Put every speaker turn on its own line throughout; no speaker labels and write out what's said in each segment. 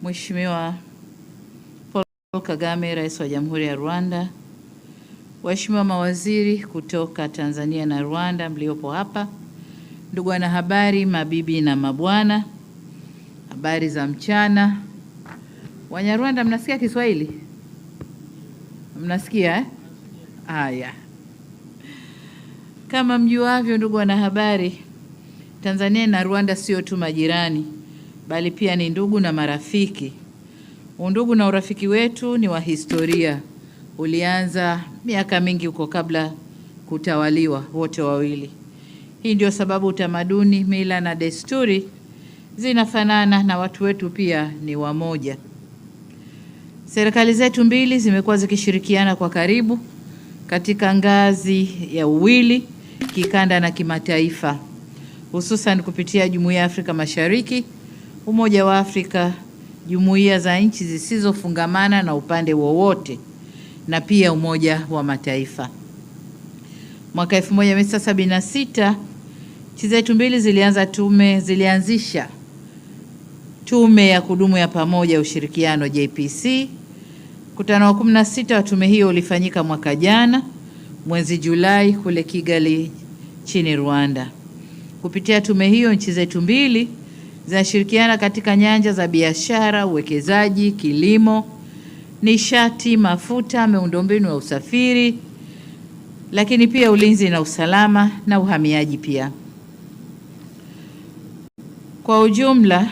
Mheshimiwa Paul Kagame, Rais wa Jamhuri ya Rwanda, waheshimiwa mawaziri kutoka Tanzania na Rwanda mliopo hapa, ndugu wanahabari, mabibi na mabwana, habari za mchana. Wanyarwanda, mnasikia Kiswahili? Mnasikia eh? Haya. Kama mjuavyo, ndugu wanahabari, Tanzania na Rwanda sio tu majirani, bali pia ni ndugu na marafiki. Undugu na urafiki wetu ni wa historia. Ulianza miaka mingi huko kabla kutawaliwa wote wawili. Hii ndio sababu utamaduni, mila na desturi zinafanana na watu wetu pia ni wamoja. Serikali zetu mbili zimekuwa zikishirikiana kwa karibu katika ngazi ya uwili, kikanda na kimataifa, hususan kupitia Jumuiya ya Afrika Mashariki, Umoja wa Afrika, jumuiya za nchi zisizofungamana na upande wowote, na pia Umoja wa Mataifa. Mwaka 1976 nchi zetu mbili zilianzisha tume ya kudumu ya pamoja ya ushirikiano JPC. Mkutano wa 16 wa tume hiyo ulifanyika mwaka jana mwezi Julai kule Kigali nchini Rwanda. Kupitia tume hiyo, nchi zetu mbili zinashirikiana katika nyanja za biashara, uwekezaji, kilimo, nishati, mafuta, miundombinu ya usafiri, lakini pia ulinzi na usalama na uhamiaji pia. Kwa ujumla,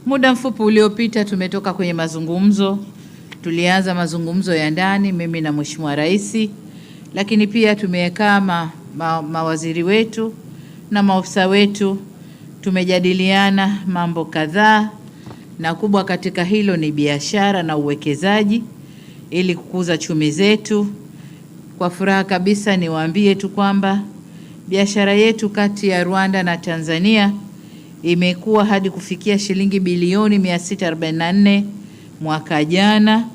muda mfupi uliopita tumetoka kwenye mazungumzo. Tulianza mazungumzo ya ndani, mimi na Mheshimiwa Rais, lakini pia tumekaa mawaziri wetu na maofisa wetu, tumejadiliana mambo kadhaa, na kubwa katika hilo ni biashara na uwekezaji ili kukuza chumi zetu. Kwa furaha kabisa niwaambie tu kwamba biashara yetu kati ya Rwanda na Tanzania imekuwa hadi kufikia shilingi bilioni 644 mwaka jana,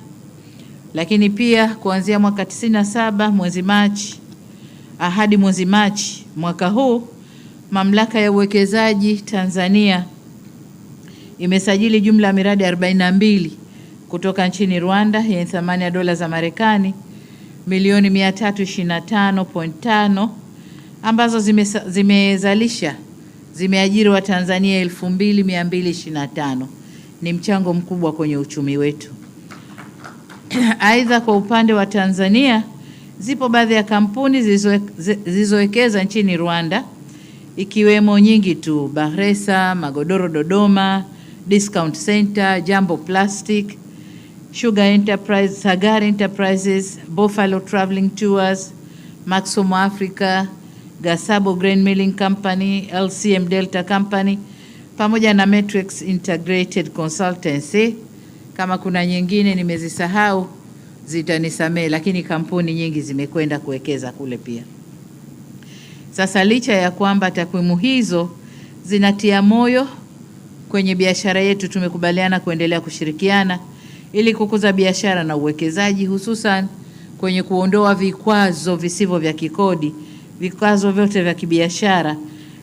lakini pia kuanzia mwaka 97 mwezi Machi hadi mwezi Machi mwaka huu, Mamlaka ya Uwekezaji Tanzania imesajili jumla ya miradi 42 kutoka nchini Rwanda yenye thamani ya dola za Marekani milioni 325.5 ambazo zimeajiri wa Tanzania 2225. Ni mchango mkubwa kwenye uchumi wetu. Aidha, kwa upande wa Tanzania, zipo baadhi ya kampuni zilizowekeza nchini Rwanda, ikiwemo nyingi tu: Bahresa, Magodoro Dodoma, Discount Center, Jambo Plastic, Sugar Enterprise, Sagar Enterprises, Buffalo Traveling Tours, Maximo Africa, Gasabo Grain Milling Company, LCM Delta Company, pamoja na Matrix Integrated Consultancy. Kama kuna nyingine nimezisahau zitanisamee, lakini kampuni nyingi zimekwenda kuwekeza kule pia. Sasa licha ya kwamba takwimu hizo zinatia moyo kwenye biashara yetu, tumekubaliana kuendelea kushirikiana ili kukuza biashara na uwekezaji, hususan kwenye kuondoa vikwazo visivyo vya kikodi. Vikwazo vyote vya kibiashara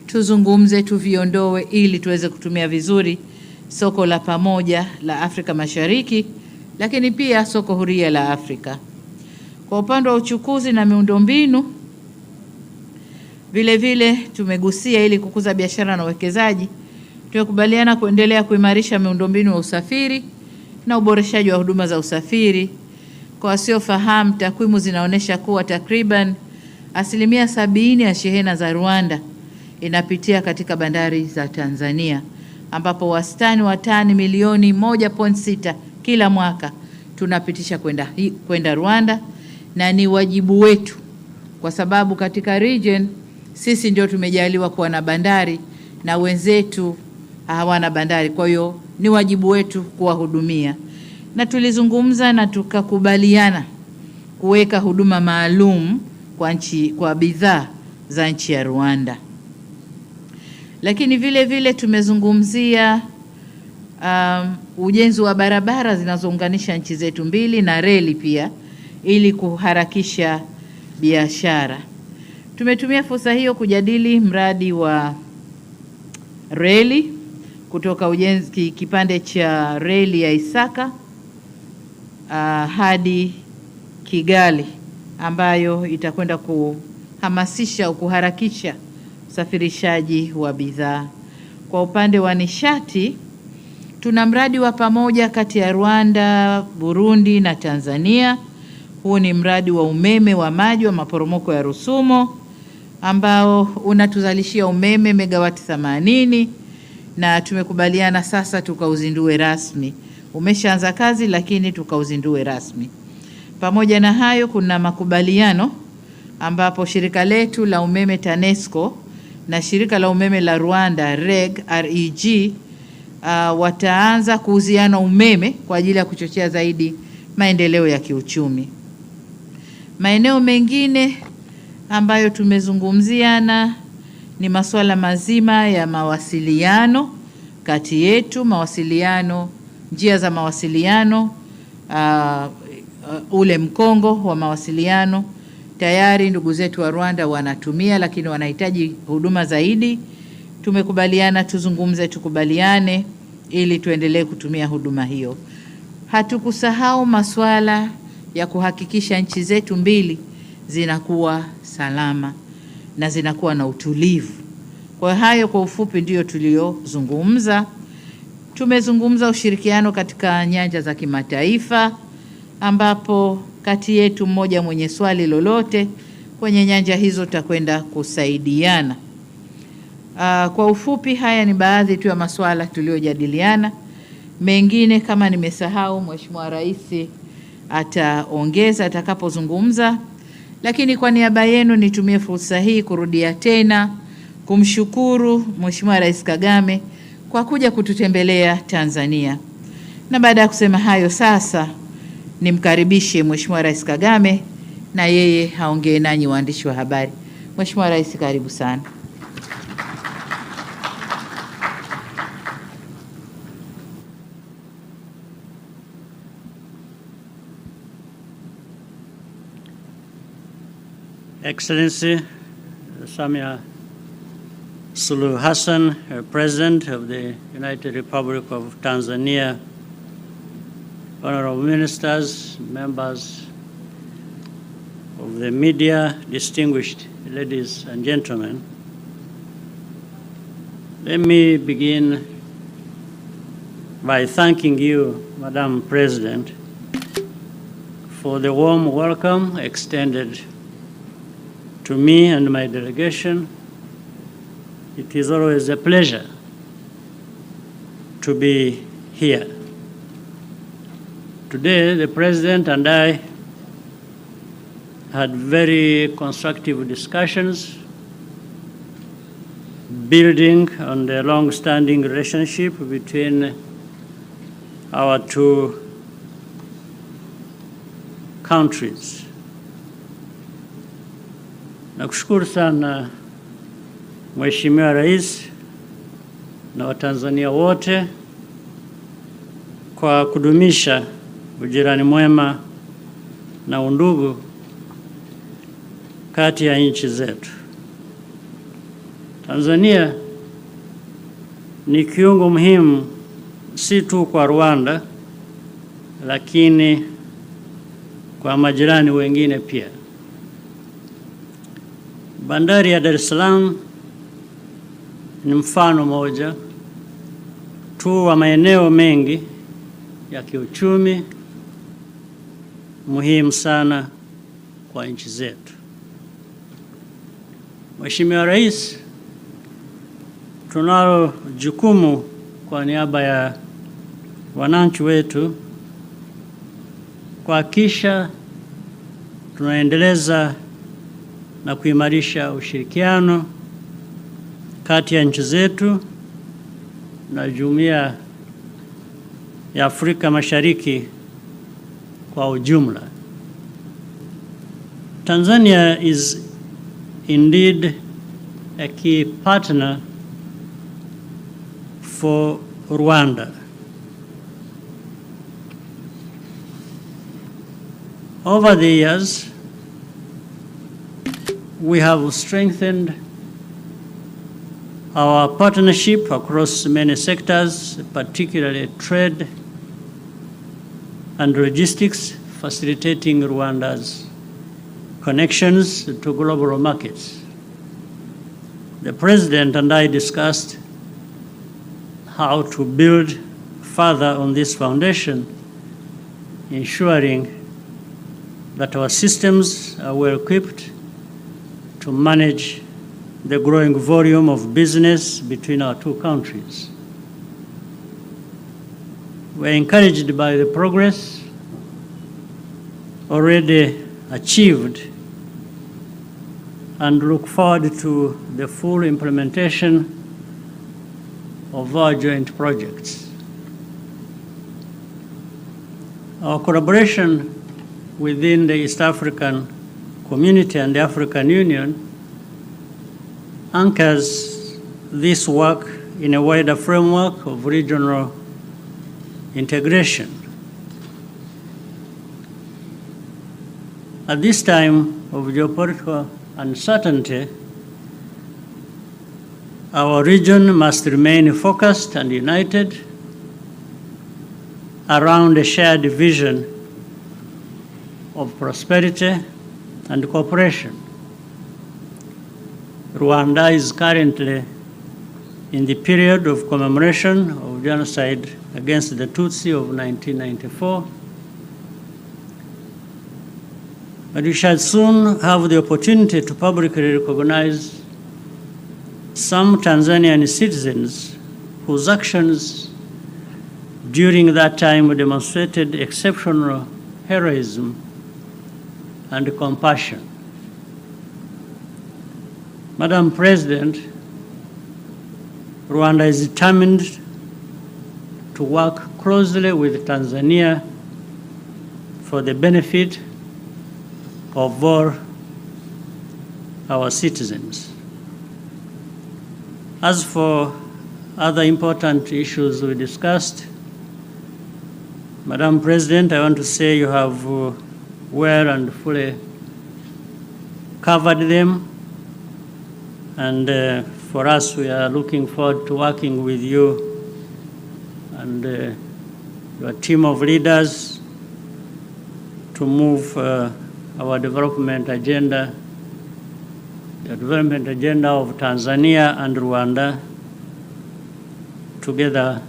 tuzungumze, tuviondoe ili tuweze kutumia vizuri soko la pamoja la Afrika Mashariki, lakini pia soko huria la Afrika. Kwa upande wa uchukuzi na miundombinu, vile vile tumegusia ili kukuza biashara na uwekezaji. Tumekubaliana kuendelea kuimarisha miundombinu ya usafiri na uboreshaji wa huduma za usafiri. Kwa wasiofahamu, takwimu zinaonyesha kuwa takriban 70% ya shehena za Rwanda inapitia katika bandari za Tanzania, ambapo wastani wa tani milioni 1.6 kila mwaka tunapitisha kwenda Rwanda, na ni wajibu wetu kwa sababu katika region sisi ndio tumejaliwa kuwa na bandari na wenzetu hawana bandari. Kwa hiyo ni wajibu wetu kuwahudumia, na tulizungumza na tukakubaliana kuweka huduma maalum kwa bidhaa za nchi ya Rwanda. Lakini vile vile tumezungumzia ujenzi wa barabara zinazounganisha nchi zetu mbili na reli pia ili kuharakisha biashara. Tumetumia fursa hiyo kujadili mradi wa reli kutoka ujenzi kipande cha reli ya Isaka hadi Kigali, ambayo itakwenda kuhamasisha au kuharakisha usafirishaji wa bidhaa. Kwa upande wa nishati, tuna mradi wa pamoja kati ya Rwanda, Burundi na Tanzania. Huu ni mradi wa umeme wa maji wa maporomoko ya Rusumo ambao unatuzalishia umeme megawati 80, na tumekubaliana sasa tukauzindue rasmi. Umeshaanza kazi lakini tukauzindue rasmi. Pamoja na hayo, kuna makubaliano ambapo shirika letu la umeme TANESCO na shirika la umeme la Rwanda REG wataanza kuuziana umeme kwa ajili ya kuchochea zaidi maendeleo ya kiuchumi. Maeneo mengine ambayo tumezungumziana ni masuala mazima ya mawasiliano kati yetu, njia za mawasiliano, ule mkongo wa mawasiliano. Tayari ndugu zetu wa Rwanda wanatumia, lakini wanahitaji huduma zaidi. Tumekubaliana tukubaliane ili tuendelee kutumia huduma hiyo. Hatukusahau masuala ya kuhakikisha nchi zetu mbili zinakuwa salama na zinakuwa na utulivu. Kwa hayo kwa ufupi ndiyo tuliyozungumza. Tumezungumza ushirikiano katika nyanja za kimataifa, ambapo kati yetu mmoja mwenye swali lolote kwenye nyanja hizo tutakwenda kusaidiana. Kwa ufupi haya ni baadhi tu ya masuala tuliyojadiliana. Mengine kama nimesahau, Mheshimiwa Rais ataongeza atakapozungumza, lakini kwa niaba yenu nitumie fursa hii kurudia tena kumshukuru Mheshimiwa Rais Kagame kwa kuja kututembelea Tanzania. Na baada ya kusema hayo, sasa nimkaribishe Mheshimiwa Rais Kagame na yeye haongee nanyi waandishi wa habari. Mheshimiwa Rais, karibu sana.
Excellency Samia Suluhu Hassan, President of the United Republic of Tanzania, honorable ministers, members of the media, distinguished ladies and gentlemen, let me begin by thanking you, Madam President, for the warm welcome extended to me and my delegation. It is always a pleasure to be here. Today, the President and I had very constructive discussions building on the long-standing relationship between our two countries. Nakushukuru sana Mheshimiwa Rais na Watanzania wote kwa kudumisha ujirani mwema na undugu kati ya nchi zetu. Tanzania ni kiungo muhimu si tu kwa Rwanda, lakini kwa majirani wengine pia. Bandari ya Dar es Salaam ni mfano moja tu wa maeneo mengi ya kiuchumi muhimu sana kwa nchi zetu. Mheshimiwa Rais, tunalo jukumu kwa niaba ya wananchi wetu kuhakikisha tunaendeleza na kuimarisha ushirikiano kati ya nchi zetu na Jumuiya ya Afrika Mashariki kwa ujumla. Tanzania is indeed a key partner for Rwanda. Over the years, we have strengthened our partnership across many sectors, particularly trade and logistics, facilitating Rwanda's connections to global markets. The President and I discussed how to build further on this foundation, ensuring that our systems are well equipped to manage the growing volume of business between our two countries. We're encouraged by the progress already achieved and look forward to the full implementation of our joint projects. Our collaboration within the East African Community and the African Union anchors this work in a wider framework of regional integration. At this time of geopolitical uncertainty, our region must remain focused and united around a shared vision of prosperity and cooperation. Rwanda is currently in the period of commemoration of genocide against the Tutsi of 1994. But we shall soon have the opportunity to publicly recognize some Tanzanian citizens whose actions during that time demonstrated exceptional heroism and compassion. Madam President, Rwanda is determined to work closely with Tanzania for the benefit of all our citizens. As for other important issues we discussed, Madam President, I want to say you have well and fully covered them. And for us, we are looking forward to working with you and your team of leaders to move our development agenda, the development agenda of Tanzania and Rwanda together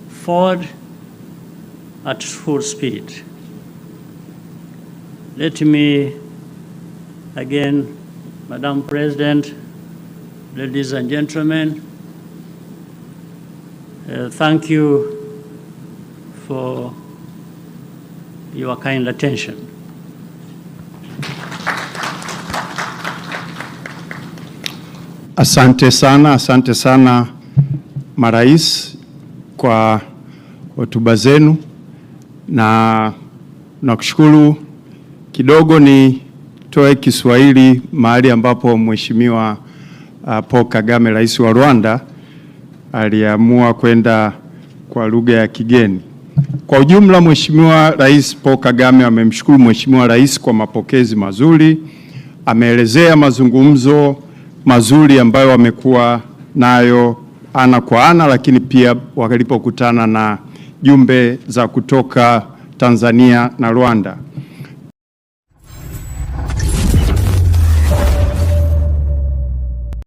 forward at full speed. Let me again, Madam President, ladies and gentlemen, thank you for your kind attention.
Asante sana marais kwa hotuba zenu, na nakushukuru. Kidogo ni toe Kiswahili mahali ambapo Mheshimiwa Paul Kagame, rais wa Rwanda, aliamua kwenda kwa lugha ya kigeni. Kwa ujumla, Mheshimiwa Rais Paul Kagame amemshukuru Mheshimiwa Rais kwa mapokezi mazuri. Ameelezea mazungumzo mazuri ambayo wamekuwa nayo ana kwa ana, lakini pia walipokutana na jumbe za kutoka Tanzania na Rwanda.